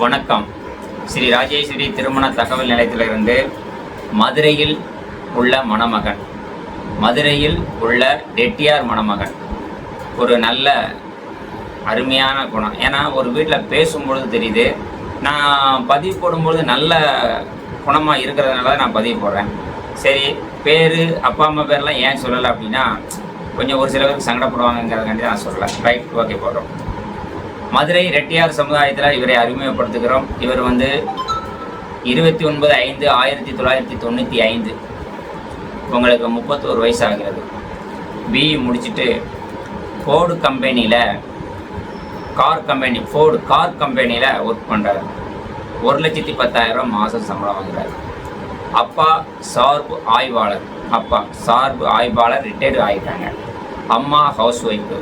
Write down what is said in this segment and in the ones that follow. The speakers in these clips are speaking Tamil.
வணக்கம். ஸ்ரீ ராஜேஸ்வரி திருமண தகவல் நிலையத்திலிருந்து மதுரையில் உள்ள மணமகன், மதுரையில் உள்ள ரெட்டியார் மணமகன் ஒரு நல்ல அருமையான குணம். ஏன்னா ஒரு வீட்டில் பேசும்பொழுது தெரியுது. நான் பதிவு போடும்பொழுது நல்ல குணமாக இருக்கிறதுனால நான் பதிவு போடுறேன். சரி, பேர் அப்பா அம்மா பேர்லாம் ஏன் சொல்லலை அப்படின்னா கொஞ்சம் ஒரு சில பேருக்கு சங்கடப்படுவாங்கிறதுக்காண்டி நான் சொல்லலை. ரைட், ஓகே, போடுறோம். மதுரை ரெட்டியார் சமுதாயத்தில் இவரை அறிமுகப்படுத்துகிறோம். இவர் 29/5/1995, உங்களுக்கு 31 வயசு ஆகிறது. பிஇ முடிச்சுட்டு ஃபோர்டு கம்பெனியில் ஃபோர்டு கார் கம்பெனியில் ஒர்க் பண்ணுறாரு. 1,10,000 மாதம் சம்பளம் வாங்குறாரு. அப்பா சார்பு ஆய்வாளர் ரிட்டையர்டு ஆகிட்டாங்க. அம்மா ஹவுஸ் ஒய்ஃபு.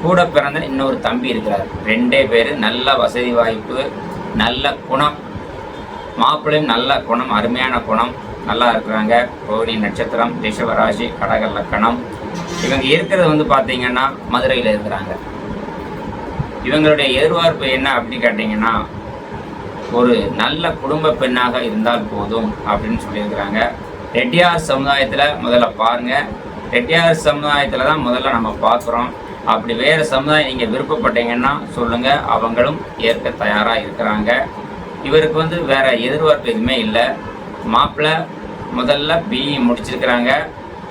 கூட பிறந்த இன்னொரு தம்பி இருக்கிறார். 2 பேர். நல்ல வசதி வாய்ப்பு, நல்ல குணம். மாப்பிள்ளையும் நல்ல குணம், அருமையான குணம், நல்லா இருக்கிறாங்க. ரோஹிணி நட்சத்திரம், ரிஷபராசி, கடக லக்கணம். இவங்க இருக்கிறது பார்த்தீங்கன்னா மதுரையில் இருக்கிறாங்க. இவங்களுடைய எதிர்பார்ப்பு என்ன அப்படின்னு கேட்டிங்கன்னா ஒரு நல்ல குடும்ப பெண்ணாக இருந்தால் போதும் அப்படின்னு சொல்லியிருக்கிறாங்க. ரெட்டியார் சமுதாயத்தில் முதல்ல பாருங்கள். ரெட்டியார் சமுதாயத்தில் தான் முதல்ல நம்ம பார்க்குறோம். அப்படி வேறு சமுதாயம் நீங்கள் விருப்பப்பட்டீங்கன்னா சொல்லுங்கள், அவங்களும் ஏற்க தயாராக இருக்கிறாங்க. இவருக்கு வேறு எதிர்பார்ப்பு எதுவுமே இல்லை. மாப்பிள்ளை முதல்ல பிஇ முடிச்சிருக்கிறாங்க.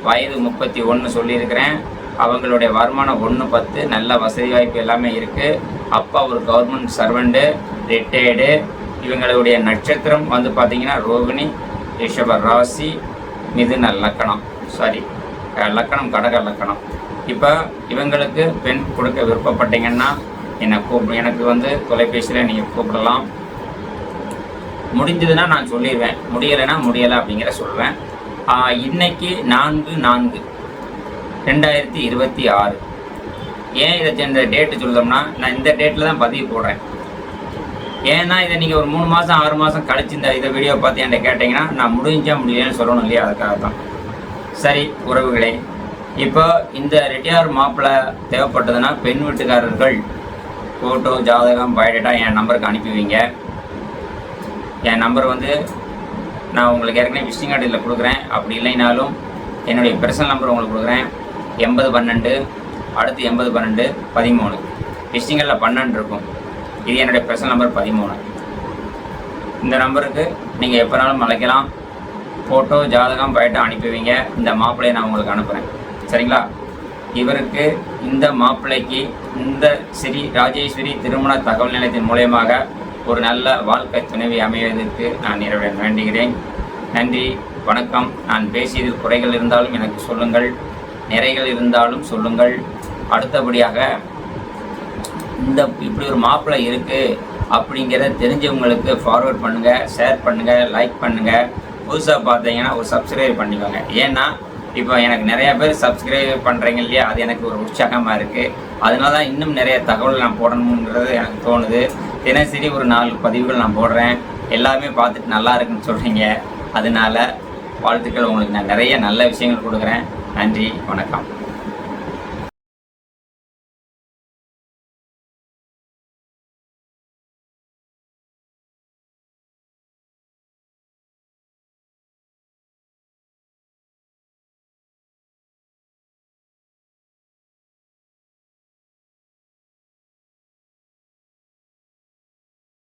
வயது 31 சொல்லியிருக்கிறேன். அவங்களுடைய வருமானம் 110, நல்ல வசதி வாய்ப்பு எல்லாமே இருக்குது. அப்பா ஒரு கவர்மெண்ட் சர்வெண்ட்டு, ரிட்டையர்டு. இவங்களுடைய நட்சத்திரம் பார்த்தீங்கன்னா ரோகிணி, ரிஷப ராசி, மிதுன லக்கணம், லக்கணம் கடக லக்கணம். இப்போ இவங்களுக்கு பெண் கொடுக்க விருப்பப்பட்டீங்கன்னா எனக்கு தொலைபேசியில் நீங்கள் கூப்பிடலாம். முடிஞ்சதுன்னா நான் சொல்லிடுவேன், முடியலைன்னா முடியலை அப்படிங்கிற சொல்லுவேன். இன்னைக்கு 4/4/2026. ஏன் இந்த டேட்டு சொல்லுதோம்னா நான் இந்த டேட்டில் தான் பதிவு போடுறேன். ஏன்னா இதை நீங்கள் ஒரு 3 மாதம் 6 மாதம் கழிச்சு இதை வீடியோ பார்த்து என்கிட்ட கேட்டிங்கன்னா நான் முடியலன்னு சொல்லணும் இல்லையா? அதுக்காக தான். சரி உறவுகளே, இப்போ இந்த ரெட்டியார் மாப்பிள்ளை தேவைப்பட்டதுன்னா பெண் வீட்டுக்காரர்கள் ஃபோட்டோ, ஜாதகம், பயோடேட்டா என் நம்பருக்கு அனுப்பிவிங்க. என் நம்பர் நான் உங்களுக்கு ஏற்கனவே விசிட்டிங் கார்டு இதில் கொடுக்குறேன். அப்படி இல்லைனாலும் என்னுடைய பர்சனல் நம்பர் உங்களுக்கு கொடுக்குறேன். 8012, அடுத்து 8012 13. விசிட்டிங் கார்டில் 12 இருக்கும். இது என்னுடைய பர்சனல் நம்பர் 13. இந்த நம்பருக்கு நீங்கள் எப்போனாலும் அழைக்கலாம். ஃபோட்டோ, ஜாதகம், பயோடேட்டா அனுப்பிவிங்க. இந்த மாப்பிள்ளையை நான் உங்களுக்கு அனுப்புகிறேன். சரிங்களா? இவருக்கு, இந்த மாப்பிள்ளைக்கு, இந்த ஸ்ரீ ராஜேஸ்வரி திருமண தகவல் நிலையத்தின் மூலயமாக ஒரு நல்ல வாழ்க்கை துணைவி அமைவதற்கு நான் இறைவனை வேண்டுகிறேன். நன்றி, வணக்கம். நான் பேசியதில் குறைகள் இருந்தாலும் எனக்கு சொல்லுங்கள், நிறைகள் இருந்தாலும் சொல்லுங்கள். அடுத்தபடியாக இப்படி ஒரு மாப்பிள்ளை இருக்குது அப்படிங்கிறத தெரிஞ்சவங்களுக்கு ஃபார்வர்ட் பண்ணுங்கள், ஷேர் பண்ணுங்கள், லைக் பண்ணுங்கள். புதுசாக பார்த்தீங்கன்னா ஒரு சப்ஸ்கிரைப் பண்ணிக்கோங்க. ஏன்னா இப்போ எனக்கு நிறையா பேர் சப்ஸ்கிரைப் பண்ணுறீங்க இல்லையா? அது எனக்கு ஒரு உற்சாகமாக இருக்குது. அதனால தான் இன்னும் நிறைய தகவல் நான் போடணுங்கிறது எனக்கு தோணுது. தினசரி ஒரு 4 பதிவுகள் நான் போடுறேன். எல்லாமே பார்த்துட்டு நல்லா இருக்குன்னு சொல்கிறீங்க. அதனால் வாழ்த்துக்கள். உங்களுக்கு நான் நிறைய நல்ல விஷயங்கள் கொடுக்குறேன். நன்றி, வணக்கம்.